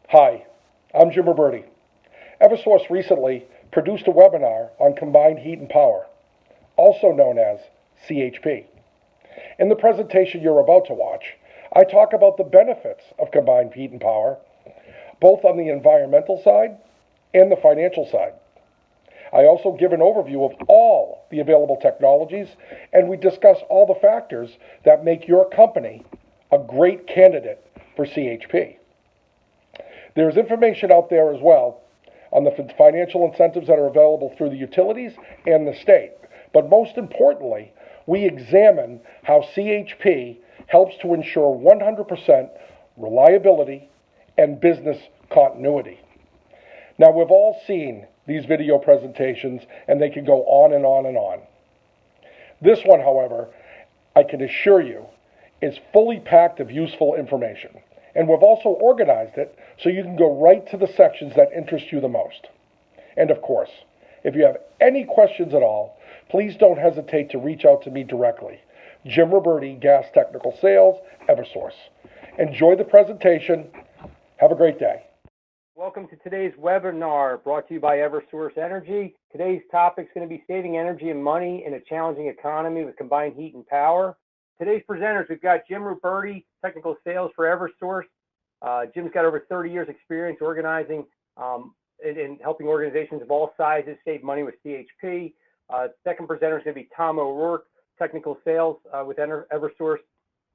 Hi, I'm Jim Roberti. Eversource recently produced a webinar on combined heat and power, also known as CHP. In the presentation you're about to watch, I talk about the benefits of combined heat and power, both on the environmental side and the financial side. I also give an overview of all the available technologies, and we discuss all the factors that make your company a great candidate for CHP. There's information out there as well on the financial incentives that are available through the utilities and the state. But most importantly, we examine how CHP helps to ensure 100% reliability and business continuity. Now, we've all seen these video presentations, and they can go on and on and on. This one, however, I can assure you, is fully packed of useful information. And we've also organized it so you can go right to the sections that interest you the most. And of course, if you have any questions at all, please don't hesitate to reach out to me directly. Jim Roberti, Gas Technical Sales, Eversource. Enjoy the presentation. Have a great day. Welcome to today's webinar brought to you by Eversource Energy. Today's topic is going to be saving energy and money in a challenging economy with combined heat and power. Today's presenters, we've got Jim Roberti, Technical Sales for Eversource. Jim's got over 30 years experience organizing and helping organizations of all sizes save money with CHP. Second presenter is going to be Tom O'Rourke, Technical Sales with Eversource.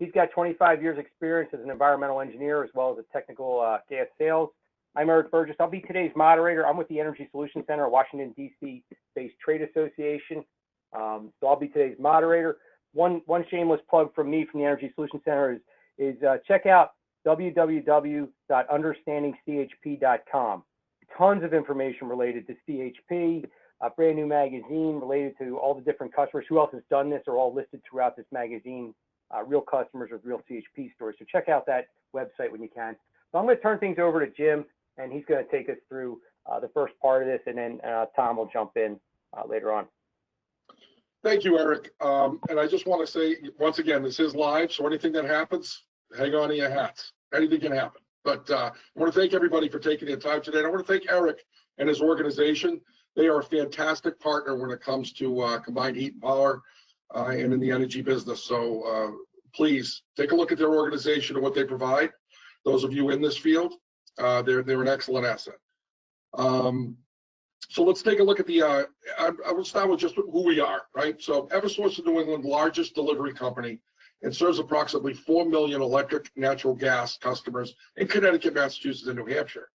He's got 25 years experience as an environmental engineer as well as a technical gas sales. I'm Eric Burgess. I'll be today's moderator. I'm with the Energy Solutions Center, a Washington, D.C. based trade association. So I'll be today's moderator. One shameless plug from me from the Energy Solutions Center is check out www.understandingchp.com. Tons of information related to CHP, a brand new magazine related to all the different customers. Who else has done this are all listed throughout this magazine, real customers with real CHP stories. So check out that website when you can. So I'm going to turn things over to Jim, and he's going to take us through the first part of this, and then Tom will jump in later on. Thank you, Eric. And I just want to say, once again, this is live, so anything that happens, hang on to your hats. Anything can happen. But I want to thank everybody for taking the time today. And I want to thank Eric and his organization. They are a fantastic partner when it comes to combined heat and power and in the energy business. So please take a look at their organization and what they provide. Those of you in this field, they're an excellent asset. So let's take a look at the, I will start with just who we are, right? So Eversource is New England's largest delivery company and serves approximately 4 million electric natural gas customers in Connecticut, Massachusetts, and New Hampshire.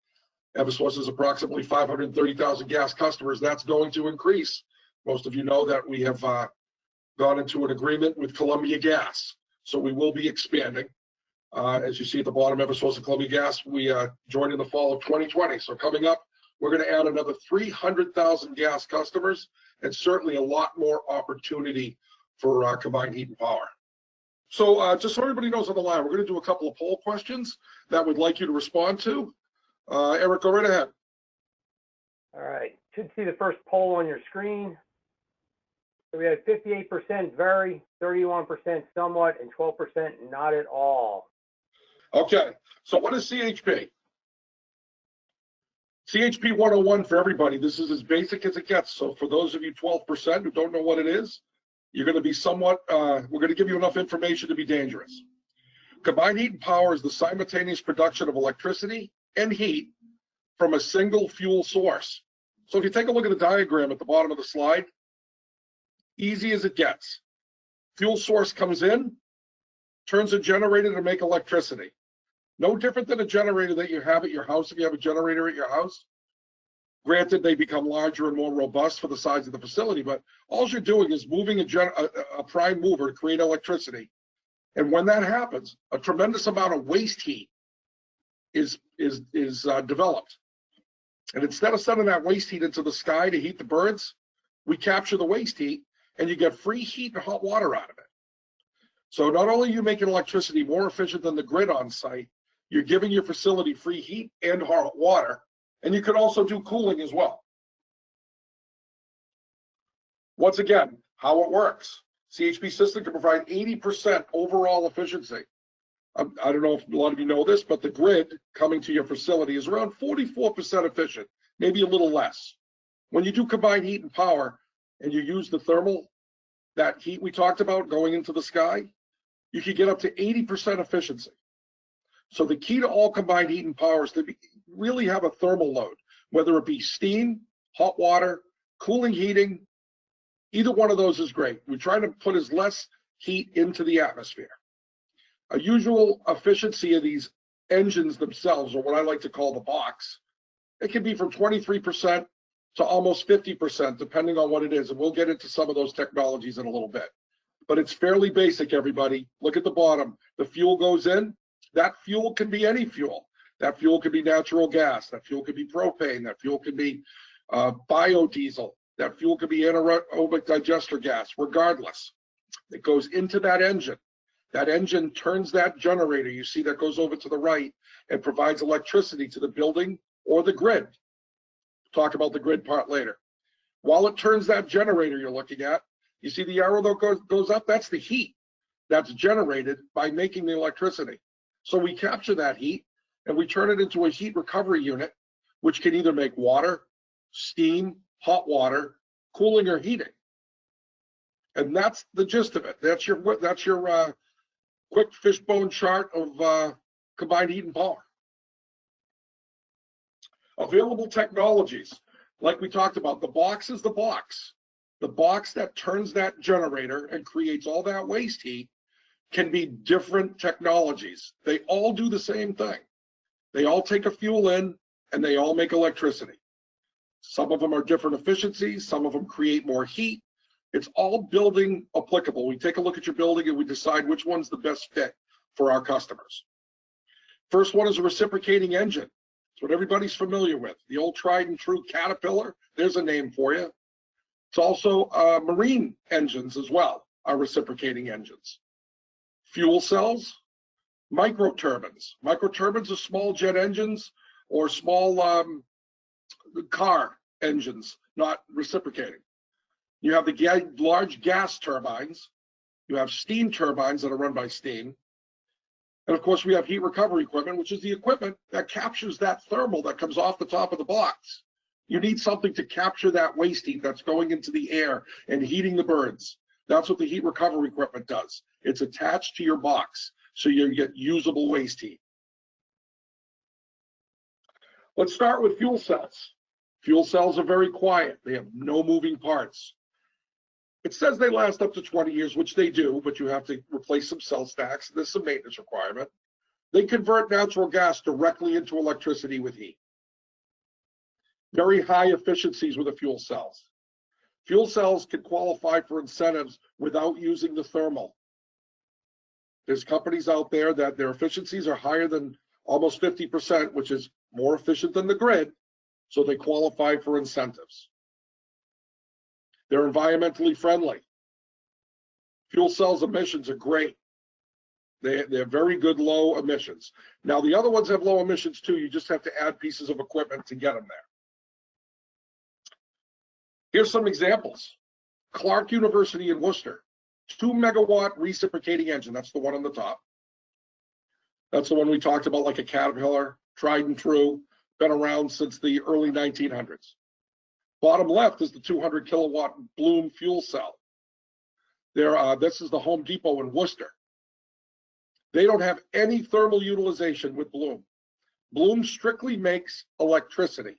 Eversource has approximately 530,000 gas customers. That's going to increase. Most of you know that we have gone into an agreement with Columbia Gas. So we will be expanding. As you see at the bottom, Eversource and Columbia Gas, we joined in the fall of 2020. So coming up, we're going to add another 300,000 gas customers and certainly a lot more opportunity for combined heat and power. So just so everybody knows on the line, we're going to do a couple of poll questions that we'd like you to respond to. Eric, go right ahead. All right. Should see the first poll on your screen. So we had 58% very, 31% somewhat, and 12% not at all. Okay. So what is CHP? CHP 101 for everybody. This is as basic as it gets. So for those of you 12% who don't know what it is, you're going to be somewhat, we're going to give you enough information to be dangerous. Combined heat and power is the simultaneous production of electricity and heat from a single fuel source. So if you take a look at the diagram at the bottom of the slide, easy as it gets. Fuel source comes in, turns a generator to make electricity. No different than a generator that you have at your house if you have a generator at your house. Granted, they become larger and more robust for the size of the facility, but all you're doing is moving a prime mover to create electricity. And when that happens, a tremendous amount of waste heat is developed. And instead of sending that waste heat into the sky to heat the birds, we capture the waste heat and you get free heat and hot water out of it. So not only are you making electricity more efficient than the grid on site, you're giving your facility free heat and hot water, and you can also do cooling as well. Once again, how it works. CHP system can provide 80% overall efficiency. I don't know if a lot of you know this, but the grid coming to your facility is around 44% efficient, maybe a little less. When you do combined heat and power and you use the thermal, that heat we talked about going into the sky, you could get up to 80% efficiency. So the key to all combined heat and power is to really have a thermal load, whether it be steam, hot water, cooling, heating. Either one of those is great. We're trying to put as less heat into the atmosphere. A usual efficiency of these engines themselves, or what I like to call the box, it can be from 23% to almost 50%, depending on what it is. And we'll get into some of those technologies in a little bit. But it's fairly basic, everybody. Look at the bottom. The fuel goes in. That fuel can be any fuel. That fuel could be natural gas. That fuel could be propane. That fuel could be biodiesel. That fuel could be anaerobic digester gas, regardless. It goes into that engine. That engine turns that generator, you see that goes over to the right, and provides electricity to the building or the grid. Talk about the grid part later. While it turns that generator you're looking at, you see the arrow that goes up? That's the heat that's generated by making the electricity. So we capture that heat and we turn it into a heat recovery unit, which can either make water, steam, hot water, cooling, or heating. And that's the gist of it. That's your quick fishbone chart of combined heat and power. Available technologies, like we talked about, the box is the box. The box that turns that generator and creates all that waste heat can be different technologies. They all do the same thing. They all take a fuel in and they all make electricity. Some of them are different efficiencies. Some of them create more heat. It's all building applicable. We take a look at your building and we decide which one's the best fit for our customers. First one is a reciprocating engine. It's what everybody's familiar with. The old tried and true Caterpillar, there's a name for you. It's also marine engines as well, are reciprocating engines. Fuel cells, microturbines. Microturbines are small jet engines or small car engines, not reciprocating. You have the large gas turbines. You have steam turbines that are run by steam. And of course, we have heat recovery equipment, which is the equipment that captures that thermal that comes off the top of the box. You need something to capture that waste heat that's going into the air and heating the birds. That's what the heat recovery equipment does. It's attached to your box, so you get usable waste heat. Let's start with fuel cells. Fuel cells are very quiet. They have no moving parts. It says they last up to 20 years, which they do, but you have to replace some cell stacks. There's some maintenance requirement. They convert natural gas directly into electricity with heat. Very high efficiencies with the fuel cells. Fuel cells can qualify for incentives without using the thermal. There's companies out there that their efficiencies are higher than almost 50%, which is more efficient than the grid, so they qualify for incentives. They're environmentally friendly. Fuel cells emissions are great. They're very good low emissions. Now, the other ones have low emissions too. You just have to add pieces of equipment to get them there. Here's some examples. Clark University in Worcester, 2 megawatt reciprocating engine. That's the one on the top. That's the one we talked about, like a Caterpillar, tried and true, been around since the early 1900s. Bottom left is the 200 kilowatt Bloom fuel cell. This is the Home Depot in Worcester. They don't have any thermal utilization with Bloom. Bloom strictly makes electricity.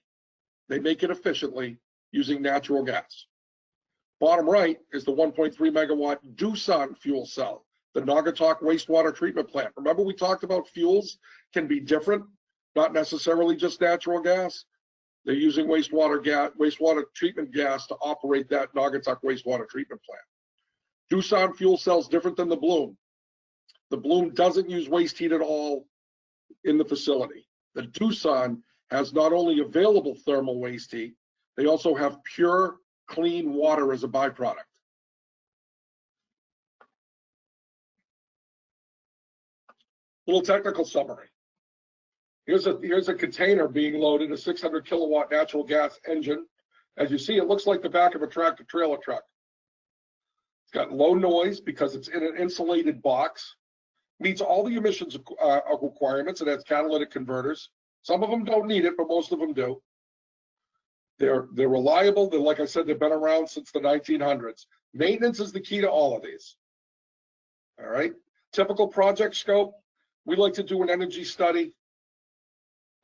They make it efficiently using natural gas. Bottom right is the 1.3 megawatt Doosan fuel cell, the Naugatuck wastewater treatment plant. Remember we talked about fuels can be different, not necessarily just natural gas. They're using wastewater treatment gas to operate that Naugatuck wastewater treatment plant. Doosan fuel cell is different than the Bloom. The Bloom doesn't use waste heat at all in the facility. The Doosan has not only available thermal waste heat, they also have pure, clean water as a byproduct. Little technical summary. Here's a container being loaded, a 600 kilowatt natural gas engine. As you see, it looks like the back of a tractor trailer truck. It's got low noise because it's in an insulated box. meets all the emissions requirements. It has catalytic converters. Some of them don't need it, but most of them do. They're reliable. They're, like I said, they've been around since the 1900s. Maintenance is the key to all of these. All right. Typical project scope. We like to do an energy study.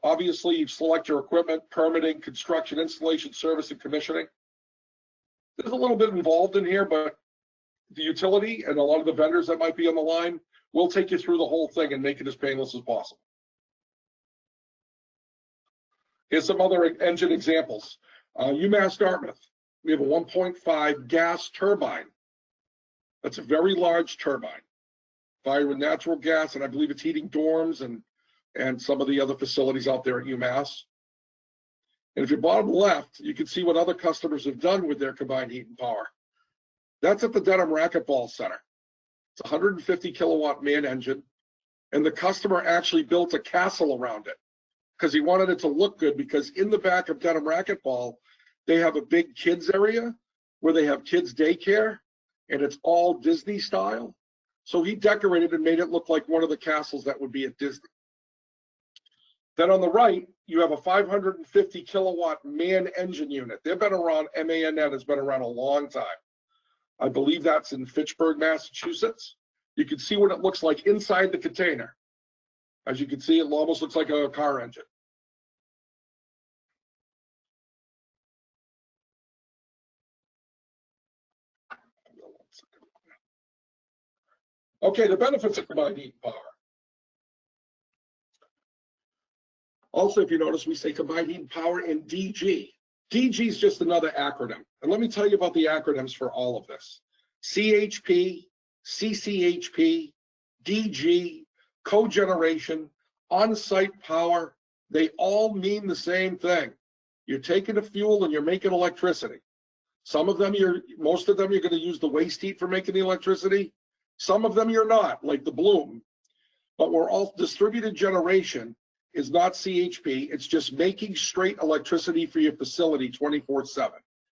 Obviously, you select your equipment, permitting, construction, installation, service, and commissioning. There's a little bit involved in here, but the utility and a lot of the vendors that might be on the line will take you through the whole thing and make it as painless as possible. Here's some other engine examples. UMass Dartmouth, we have a 1.5 gas turbine. That's a very large turbine. Fire with natural gas, and I believe it's heating dorms and some of the other facilities out there at UMass. And if you're bottom left, you can see what other customers have done with their combined heat and power. That's at the Dedham Racquetball Center. It's a 150 kilowatt man engine, and the customer actually built a castle around it because he wanted it to look good, because in the back of Dedham Racquetball, they have a big kids area where they have kids daycare, and it's all Disney style. So he decorated and made it look like one of the castles that would be at Disney. Then on the right, you have a 550 kilowatt man engine unit. They've been around, MANN has been around a long time. I believe that's in Fitchburg, Massachusetts. You can see what it looks like inside the container. As you can see, it almost looks like a car engine. Okay, the benefits of combined heat and power. Also, if you notice, we say combined heat and power in DG. DG is just another acronym. And let me tell you about the acronyms for all of this. CHP, CCHP, DG, cogeneration, on-site power, they all mean the same thing. You're taking a fuel and you're making electricity. Some of them, most of them, you're going to use the waste heat for making the electricity. Some of them you're not, like the Bloom. But we're all distributed generation is not CHP. It's just making straight electricity for your facility 24/7.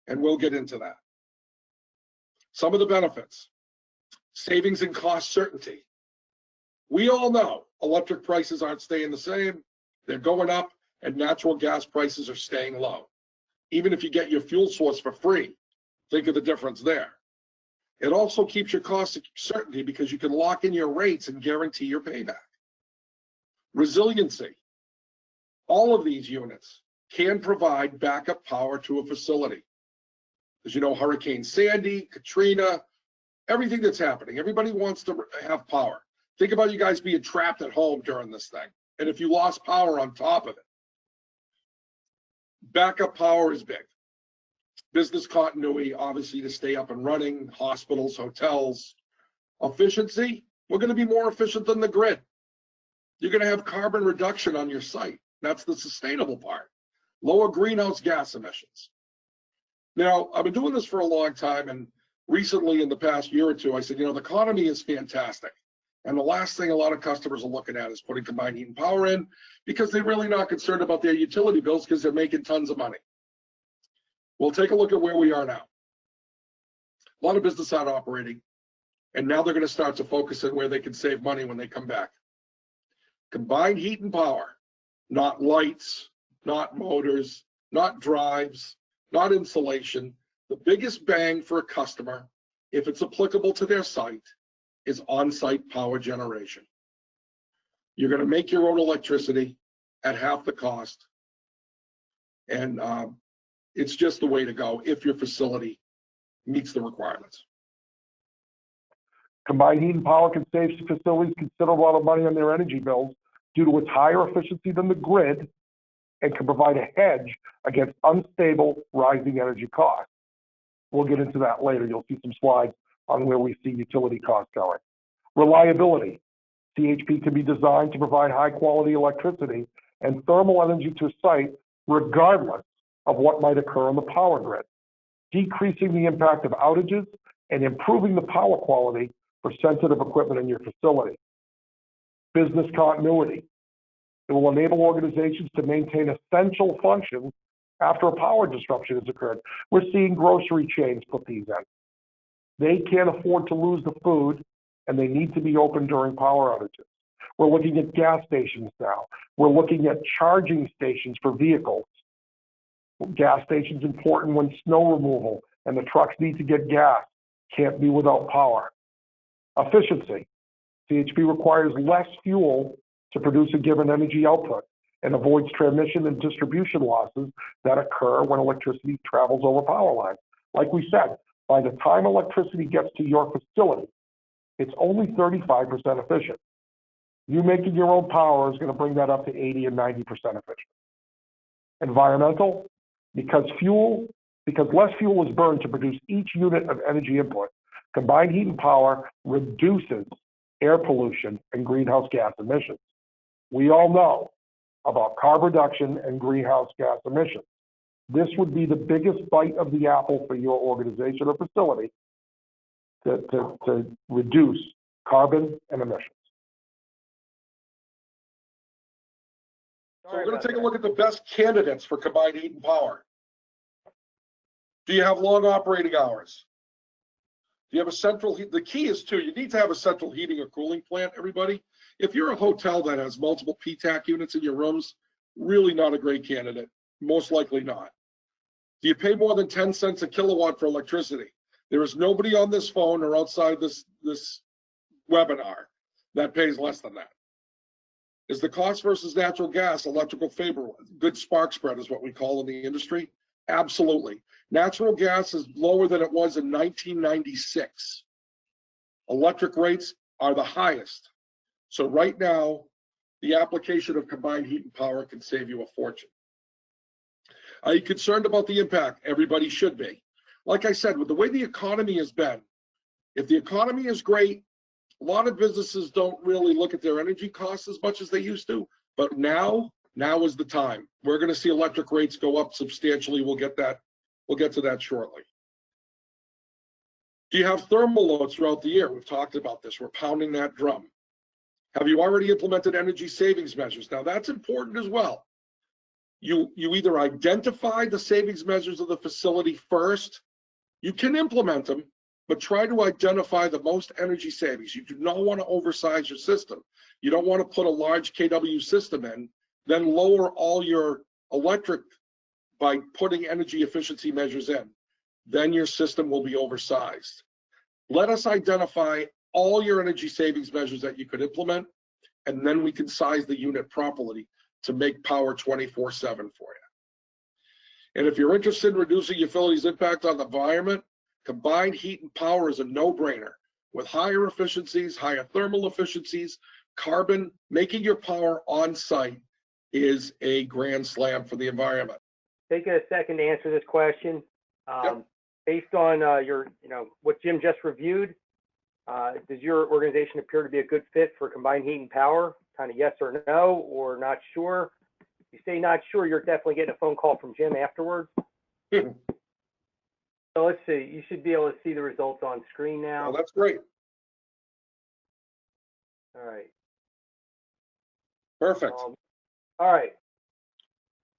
And we'll get into that. Some of the benefits: savings and cost certainty. We all know electric prices aren't staying the same. They're going up, and natural gas prices are staying low. Even if you get your fuel source for free, think of the difference there. It also keeps your cost certainty because you can lock in your rates and guarantee your payback. Resiliency. All of these units can provide backup power to a facility. As you know, Hurricane Sandy, Katrina, everything that's happening, everybody wants to have power. Think about you guys being trapped at home during this thing, and if you lost power on top of it. Backup power is big. Business continuity, obviously, to stay up and running, hospitals, hotels. Efficiency, we're going to be more efficient than the grid. You're going to have carbon reduction on your site. That's the sustainable part. Lower greenhouse gas emissions. Now, I've been doing this for a long time, and recently in the past year or two, I said, you know, the economy is fantastic. And the last thing a lot of customers are looking at is putting combined heat and power in, because they're really not concerned about their utility bills because they're making tons of money. We'll take a look at where we are now. A lot of business out operating, and now they're going to start to focus on where they can save money when they come back. Combined heat and power, not lights, not motors, not drives, not insulation. The biggest bang for a customer, if it's applicable to their site, is on-site power generation. You're going to make your own electricity at half the cost, and it's just the way to go if your facility meets the requirements. Combined heat and power can save facilities considerable amount of money on their energy bills due to its higher efficiency than the grid, and can provide a hedge against unstable rising energy costs. We'll get into that later. You'll see some slides on where we see utility costs going. Reliability. CHP can be designed to provide high quality electricity and thermal energy to a site regardless of what might occur on the power grid, decreasing the impact of outages and improving the power quality for sensitive equipment in your facility. Business continuity. It will enable organizations to maintain essential functions after a power disruption has occurred. We're seeing grocery chains put these in. They can't afford to lose the food and they need to be open during power outages. We're looking at gas stations now. We're looking at charging stations for vehicles. Gas stations important when snow removal and the trucks need to get gas. Can't be without power. Efficiency. CHP requires less fuel to produce a given energy output and avoids transmission and distribution losses that occur when electricity travels over power lines. Like we said, by the time electricity gets to your facility, it's only 35% efficient. You making your own power is going to bring that up to 80 and 90% efficient. Environmental, because less fuel is burned to produce each unit of energy input, combined heat and power reduces air pollution and greenhouse gas emissions. We all know about carbon reduction and greenhouse gas emissions. This would be the biggest bite of the apple for your organization or facility to reduce carbon and emissions. So we're going to take a look at the best candidates for combined heat and power. Do you have long operating hours? Do you have a central heat? The key is you need to have a central heating or cooling plant, everybody. If you're a hotel that has multiple PTAC units in your rooms, really not a great candidate, most likely not. Do you pay more than 10 cents a kilowatt for electricity? There is nobody on this phone or outside this webinar that pays less than that. Is the cost versus natural gas electrical favorable? Good spark spread is what we call in the industry. Absolutely. Natural gas is lower than it was in 1996. Electric rates are the highest. So right now, the application of combined heat and power can save you a fortune. Are you concerned about the impact? Everybody should be. Like I said, with the way the economy has been, if the economy is great, a lot of businesses don't really look at their energy costs as much as they used to. But now is the time. We're going to see electric rates go up substantially. We'll get to that shortly. Do you have thermal loads throughout the year? We've talked about this. We're pounding that drum. Have you already implemented energy savings measures? Now that's important as well. You either identify the savings measures of the facility first. You can implement them, but try to identify the most energy savings. You do not want to oversize your system. You don't want to put a large kW system in, then lower all your electric by putting energy efficiency measures in. Then your system will be oversized. Let us identify all your energy savings measures that you could implement, and then we can size the unit properly to make power 24/7 for you. And if you're interested in reducing utilities' impact on the environment, combined heat and power is a no-brainer. With higher efficiencies, higher thermal efficiencies, carbon, making your power on site is a grand slam for the environment. Take a second to answer this question. Yep. Based on what Jim just reviewed, does your organization appear to be a good fit for combined heat and power? Kind of yes or no, or not sure? If you say not sure, you're definitely getting a phone call from Jim afterwards. So let's see. You should be able to see the results on screen now. Oh, that's great. All right. Perfect. All right.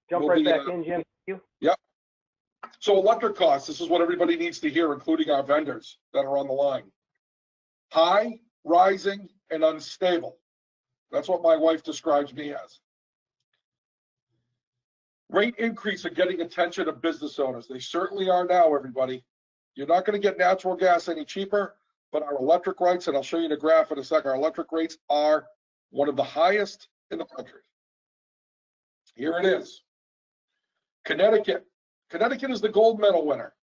Jump right back in, Jim. Yep. So electric costs, this is what everybody needs to hear, including our vendors that are on the line. High, rising, and unstable. That's what my wife describes me as. Rate increase are getting attention of business owners. They certainly are now, everybody. You're not going to get natural gas any cheaper, but our electric rates, and I'll show you the graph in a second, our electric rates are one of the highest in the country. Here it is. Connecticut. Connecticut is the gold medal winner.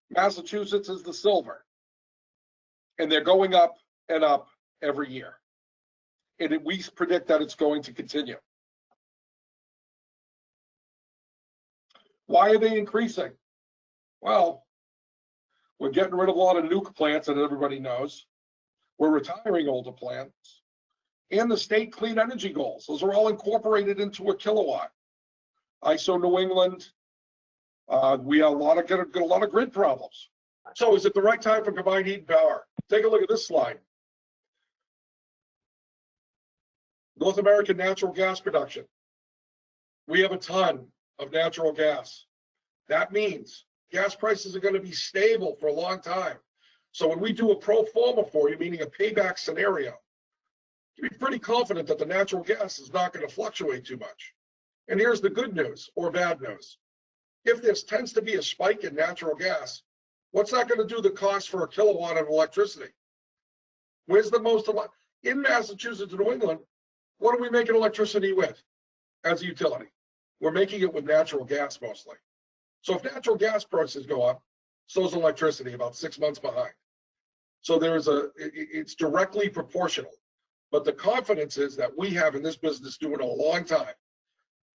Massachusetts is the silver. And they're going up and up every year. And we predict that it's going to continue. Why are they increasing? Well, we're getting rid of a lot of nuke plants that everybody knows. We're retiring older plants. And the state clean energy goals. Those are all incorporated into a kilowatt. ISO New England. We have a lot of grid problems. So is it the right time for combined heat and power? Take a look at this slide. North American natural gas production. We have a ton of natural gas. That means gas prices are going to be stable for a long time. So when we do a pro forma for you, meaning a payback scenario, you be pretty confident that the natural gas is not going to fluctuate too much. And here's the good news or bad news. If there tends to be a spike in natural gas, what's that going to do the cost for a kilowatt of electricity? Where's the most in Massachusetts and New England? What are we making electricity with as a utility? We're making it with natural gas mostly. So if natural gas prices go up, so is electricity, about 6 months behind. So it's directly proportional. But the confidence is that we have in this business doing a long time.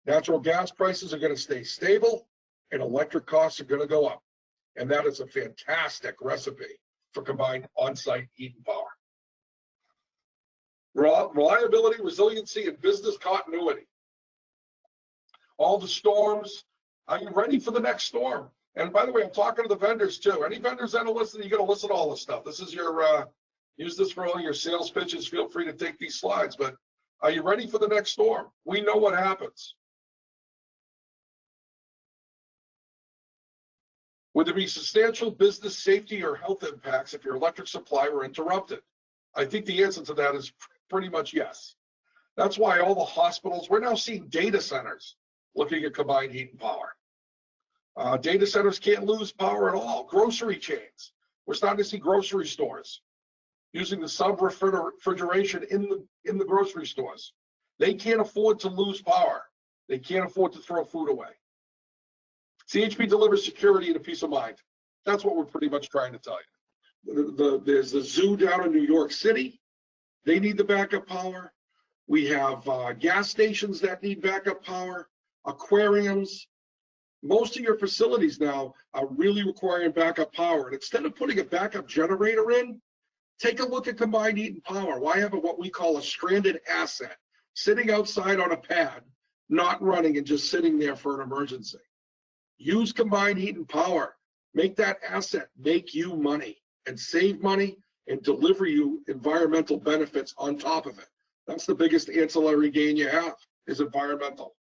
Natural gas prices are going to stay stable and electric costs are going to go up. And that is a fantastic recipe for combined on-site heat and power. Reliability, resiliency, and business continuity. All the storms. Are you ready for the next storm? And by the way, I'm talking to the vendors too. Any vendors that are listening, you got to listen to all this stuff. This is your, use this for all your sales pitches. Feel free to take these slides, but are you ready for the next storm? We know what happens. Would there be substantial business safety or health impacts if your electric supply were interrupted? I think the answer to that is pretty much yes. That's why all the hospitals, we're now seeing data centers looking at combined heat and power. Data centers can't lose power at all. Grocery chains, we're starting to see grocery stores using the sub-refrigeration in the grocery stores. They can't afford to lose power. They can't afford to throw food away. CHP delivers security and a peace of mind. That's what we're pretty much trying to tell you. There's the zoo down in New York City. They need the backup power. We have gas stations that need backup power, aquariums. Most of your facilities now are really requiring backup power. And instead of putting a backup generator in, take a look at combined heat and power. Why have what we call a stranded asset sitting outside on a pad, not running and just sitting there for an emergency? Use combined heat and power. Make that asset make you money and save money and deliver you environmental benefits on top of it. That's the biggest ancillary gain you have, is environmental.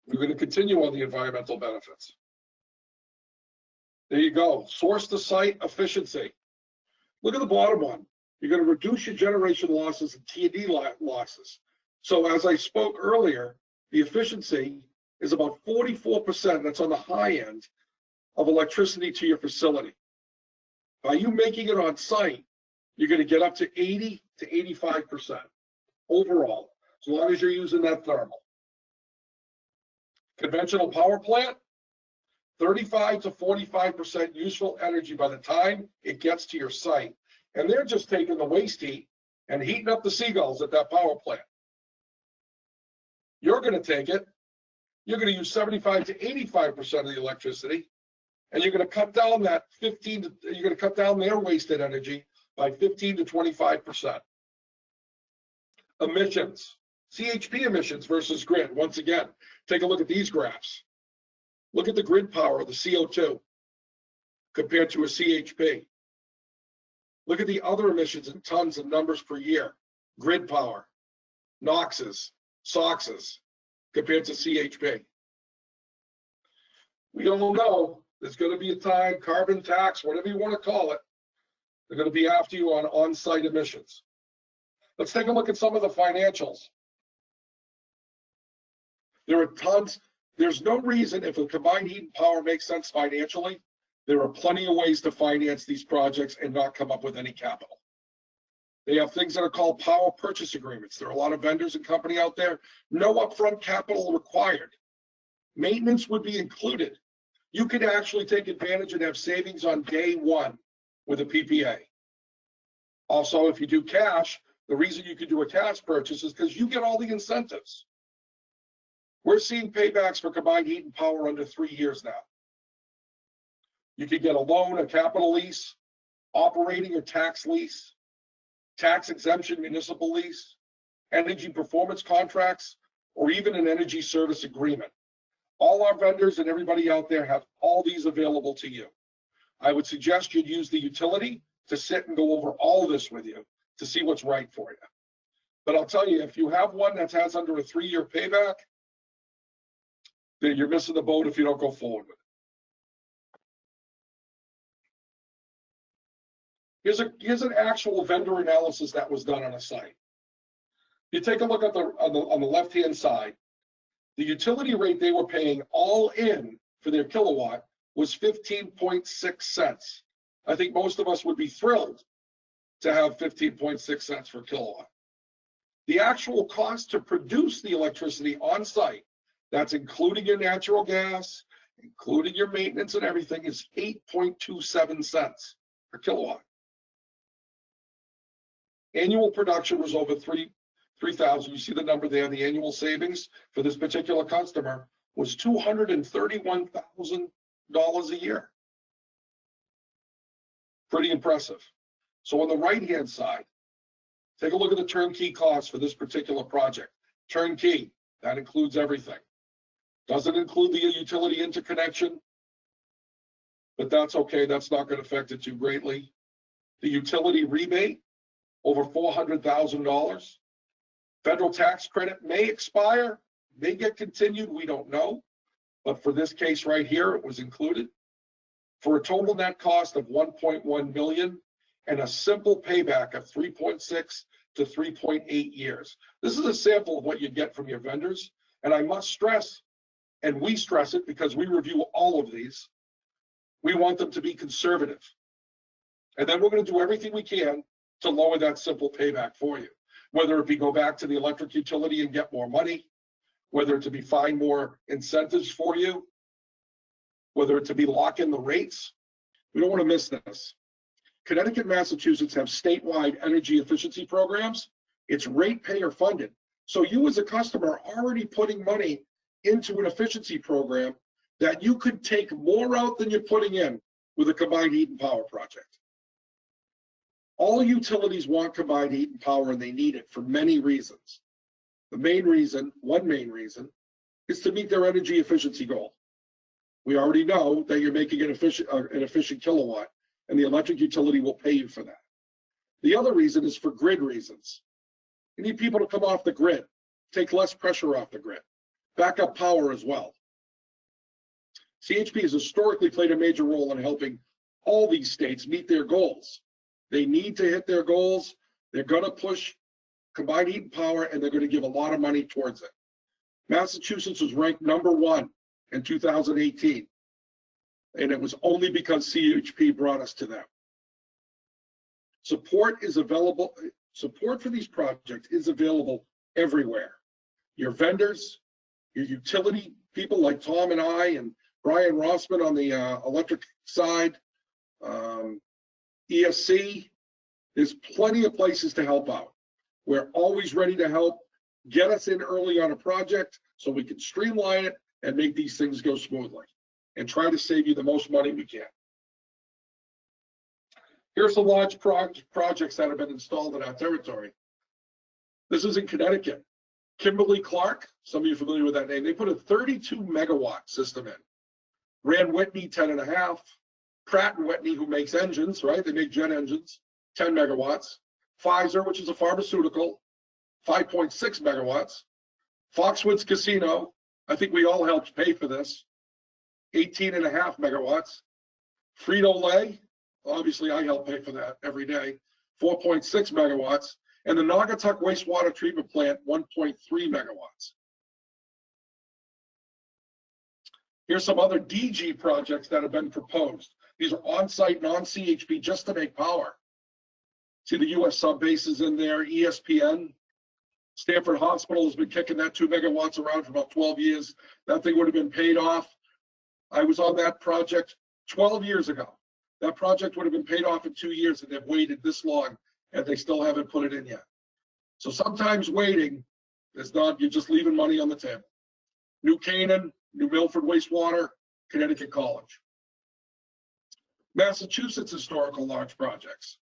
We're going to continue on the environmental benefits. There you go. Source to site efficiency. Look at the bottom one. You're going to reduce your generation losses and T&D losses. So as I spoke earlier, the efficiency is about 44%, that's on the high end, of electricity to your facility. By you making it on site, you're going to get up to 80 to 85% overall, as long as you're using that thermal. Conventional power plant, 35 to 45% useful energy by the time it gets to your site. And they're just taking the waste heat and heating up the seagulls at that power plant. You're going to take it, you're going to use 75 to 85% of the electricity, and you're going to cut down that you're going to cut down their wasted energy by 15 to 25%. Emissions, CHP emissions versus grid. Once again, take a look at these graphs. Look at the grid power of the CO2 compared to a CHP. Look at the other emissions in tons and numbers per year. Grid power, NOxes, SOxes, compared to CHP. We all know there's going to be a time, carbon tax, whatever you want to call it, they're going to be after you on on-site emissions. Let's take a look at some of the financials. There are tons. There's no reason, if a combined heat and power makes sense financially, there are plenty of ways to finance these projects and not come up with any capital. They have things that are called power purchase agreements. There are a lot of vendors and company out there, no upfront capital required. Maintenance would be included. You could actually take advantage and have savings on day one with a PPA. Also, if you do cash, the reason you could do a cash purchase is because you get all the incentives. We're seeing paybacks for combined heat and power under 3 years now. You could get a loan, a capital lease, operating or tax lease, tax exemption municipal lease, energy performance contracts, or even an energy service agreement. All our vendors and everybody out there have all these available to you. I would suggest you'd use the utility to sit and go over all of this with you to see what's right for you. But I'll tell you, if you have one that has under a 3-year payback, then you're missing the boat if you don't go forward with it. Here's an actual vendor analysis that was done on a site. You take a look at on the left-hand side, the utility rate they were paying all in for their kilowatt was 15.6 cents. I think most of us would be thrilled to have 15.6 cents per kilowatt. The actual cost to produce the electricity on site, that's including your natural gas, including your maintenance and everything, is 8.27 cents per kilowatt. Annual production was over 3,000. You see the number there. The annual savings for this particular customer was $231,000 a year. Pretty impressive. So on the right-hand side, take a look at the turnkey costs for this particular project. Turnkey, that includes everything. Doesn't include the utility interconnection, but that's okay. That's not going to affect it too greatly. The utility rebate, over $400,000. Federal tax credit may expire, may get continued, we don't know. But for this case right here, it was included. For a total net cost of $1.1 million and a simple payback of 3.6 to 3.8 years. This is a sample of what you get from your vendors. And I must stress, and we stress it because we review all of these, we want them to be conservative. And then we're going to do everything we can to lower that simple payback for you. Whether it be go back to the electric utility and get more money, whether it to be find more incentives for you, whether it to be lock in the rates. We don't want to miss this. Connecticut and Massachusetts have statewide energy efficiency programs. It's ratepayer funded. So you as a customer are already putting money into an efficiency program that you could take more out than you're putting in with a combined heat and power project. All utilities want combined heat and power, and they need it for many reasons. The main reason, one main reason, is to meet their energy efficiency goal. We already know that you're making an efficient kilowatt, and the electric utility will pay you for that. The other reason is for grid reasons. You need people to come off the grid, take less pressure off the grid, backup power as well. CHP has historically played a major role in helping all these states meet their goals. They need to hit their goals. They're going to push combined heat and power, and they're going to give a lot of money towards it. Massachusetts was ranked #1 in 2018, and it was only because CHP brought us to them. Support is available. Support for these projects is available everywhere. Your vendors, your utility people like Tom and I and Brian Rossman on the electric side, ESC, there's plenty of places to help out. We're always ready to help. Get us in early on a project so we can streamline it and make these things go smoothly and try to save you the most money we can. Here's the large projects that have been installed in our territory. This is in Connecticut. Kimberly-Clark, some of you are familiar with that name, they put a 32 megawatt system in. Rand Whitney, 10.5. Pratt & Whitney, who makes engines, right? They make jet engines, 10 megawatts. Pfizer, which is a pharmaceutical, 5.6 megawatts. Foxwoods Casino, I think we all helped pay for this, 18.5 megawatts. Frito-Lay, obviously I help pay for that every day, 4.6 megawatts. And the Naugatuck Wastewater Treatment Plant, 1.3 megawatts. Here's some other DG projects that have been proposed. These are on-site, non-CHP, just to make power. See the US sub bases in there, ESPN. Stanford Hospital has been kicking that 2 megawatts around for about 12 years. That thing would have been paid off. I was on that project 12 years ago. That project would have been paid off in 2 years, and they've waited this long, and they still haven't put it in yet. So sometimes waiting is not, you're just leaving money on the table. New Canaan, New Milford Wastewater, Connecticut College. Massachusetts historical large projects.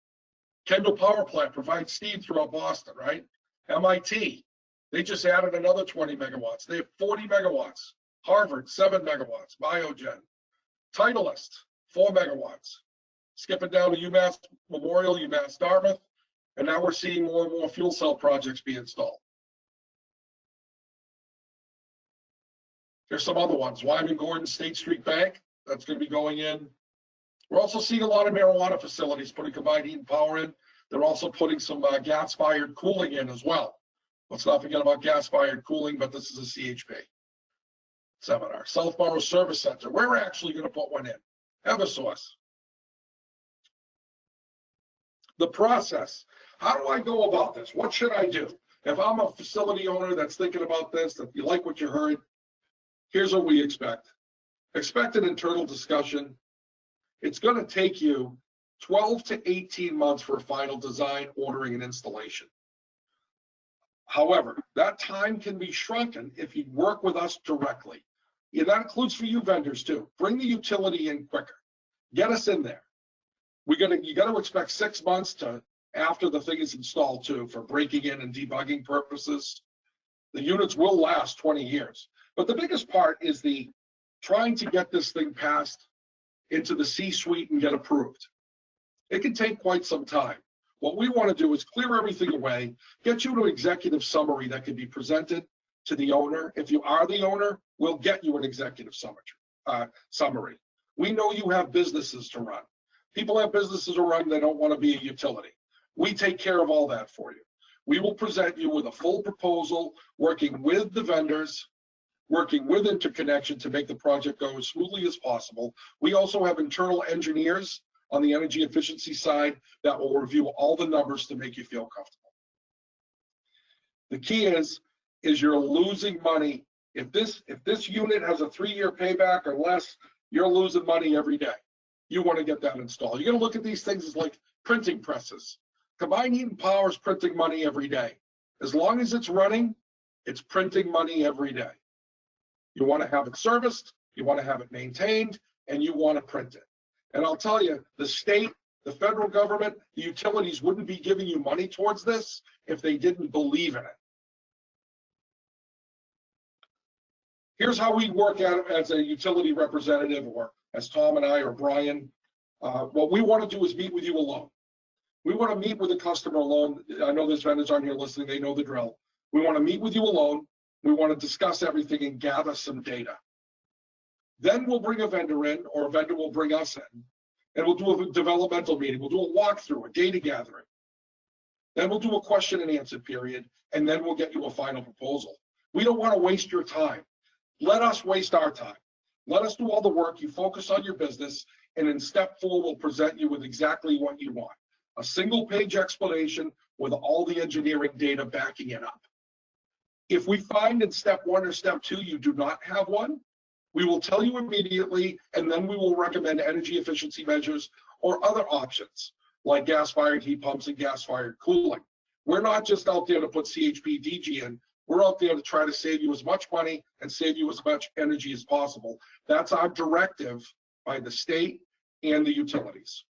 Kendall Power Plant provides steam throughout Boston, right? MIT, they just added another 20 megawatts. They have 40 megawatts. Harvard, 7 megawatts. Biogen. Titleist, 4 megawatts. Skipping down to UMass Memorial, UMass Dartmouth, and now we're seeing more and more fuel cell projects be installed. There's some other ones. Wyman Gordon State Street Bank, that's going to be going in. We're also seeing a lot of marijuana facilities putting combined heat and power in. They're also putting some gas-fired cooling in as well. Let's not forget about gas-fired cooling, but this is a CHP seminar. Southborough Service Center, we're actually going to put one in. Eversource. The process. How do I go about this? What should I do? If I'm a facility owner that's thinking about this, if you like what you heard, here's what we expect. Expect an internal discussion. It's going to take you 12 to 18 months for a final design, ordering, and installation. However, that time can be shrunken if you work with us directly. Yeah, that includes for you vendors too. Bring the utility in quicker. Get us in there. You got to expect 6 months to after the thing is installed too for breaking in and debugging purposes. The units will last 20 years. But the biggest part is the trying to get this thing passed into the C-suite and get approved. It can take quite some time. What we want to do is clear everything away, get you to an executive summary that can be presented to the owner. If you are the owner, we'll get you an executive summary. We know you have businesses to run. People have businesses to run, they don't want to be a utility. We take care of all that for you. We will present you with a full proposal, working with the vendors, working with interconnection to make the project go as smoothly as possible. We also have internal engineers on the energy efficiency side that will review all the numbers to make you feel comfortable. The key is you're losing money. If this unit has a 3-year payback or less, you're losing money every day. You want to get that installed. You're going to look at these things as like printing presses. Combined heat and power is printing money every day. As long as it's running, it's printing money every day. You want to have it serviced, you want to have it maintained, and you want to print it. And I'll tell you, the state, the federal government, the utilities wouldn't be giving you money towards this if they didn't believe in it. Here's how we work at it as a utility representative, or as Tom and I or Brian. What we want to do is meet with you alone. We want to meet with the customer alone. I know there's vendors on here listening, they know the drill. We want to meet with you alone. We want to discuss everything and gather some data. Then we'll bring a vendor in, or a vendor will bring us in, and we'll do a developmental meeting. We'll do a walkthrough, a data gathering. Then we'll do a question and answer period, and then we'll get you a final proposal. We don't want to waste your time. Let us waste our time. Let us do all the work. You focus on your business, and in step 4, we'll present you with exactly what you want. A single-page explanation with all the engineering data backing it up. If we find in step 1 or step 2 you do not have one, we will tell you immediately, and then we will recommend energy efficiency measures or other options like gas-fired heat pumps and gas-fired cooling. We're not just out there to put CHP DG in. We're out there to try to save you as much money and save you as much energy as possible. That's our directive by the state and the utilities.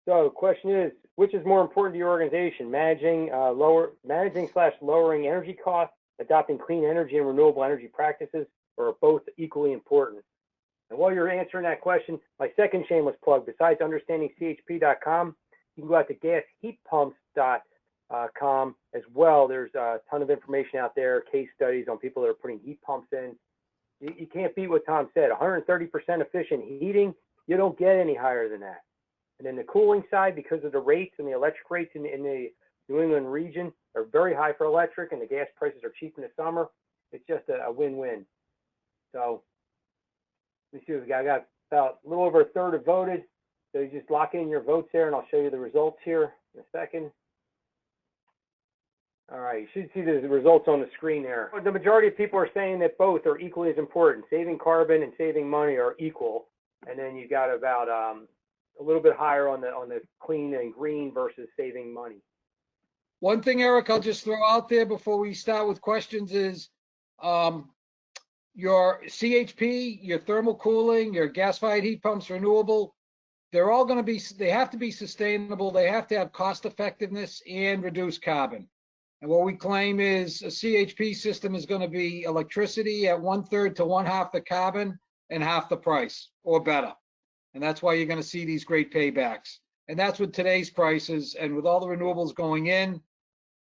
So the question is, which is more important to your organization, managing/lowering energy costs, adopting clean energy and renewable energy practices, or are both equally important? And while you're answering that question, my second shameless plug, besides understanding CHP.com, you can go out to gasheatpumps.com as well. There's a ton of information out there, case studies on people that are putting heat pumps in. You can't beat what Tom said, 130% efficient heating. You don't get any higher than that. And then the cooling side, because of the rates and the electric rates in the New England region are very high for electric, and the gas prices are cheap in the summer, it's just a win-win. So let me see what we got. I got about a little over a third have voted. So you just lock in your votes there, and I'll show you the results here in a second. All right, you should see the results on the screen there. The majority of people are saying that both are equally as important. Saving carbon and saving money are equal. And then you got about a little bit higher on the clean and green versus saving money. One thing, Eric, I'll just throw out there before we start with questions is your CHP, your thermal cooling, your gas-fired heat pumps, renewable, they're all going to be, they have to be sustainable. They have to have cost effectiveness and reduce carbon. And what we claim is a CHP system is going to be electricity at 1/3 to 1/2 the carbon and half the price or better. And that's why you're going to see these great paybacks. And that's with today's prices. And with all the renewables going in,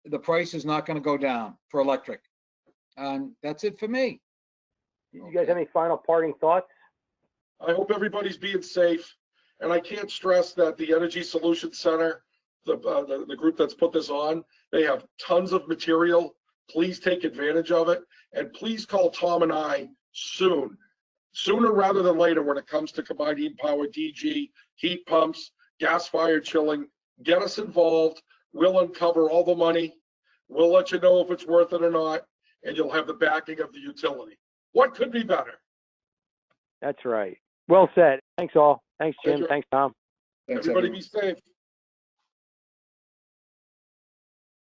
the price is not going to go down for electric. And that's it for me. You guys have any final parting thoughts? I hope everybody's being safe. And I can't stress that the Energy Solutions Center, the group that's put this on, they have tons of material. Please take advantage of it. And please call Tom and I soon, sooner rather than later, when it comes to combined heat and power, DG, heat pumps, gas-fired chilling. Get us involved. We'll uncover all the money. We'll let you know if it's worth it or not, and you'll have the backing of the utility. What could be better? That's right. Well said. Thanks all. Thanks, Jim. Pleasure. Thanks, Tom. Thanks, Everybody everyone. be safe.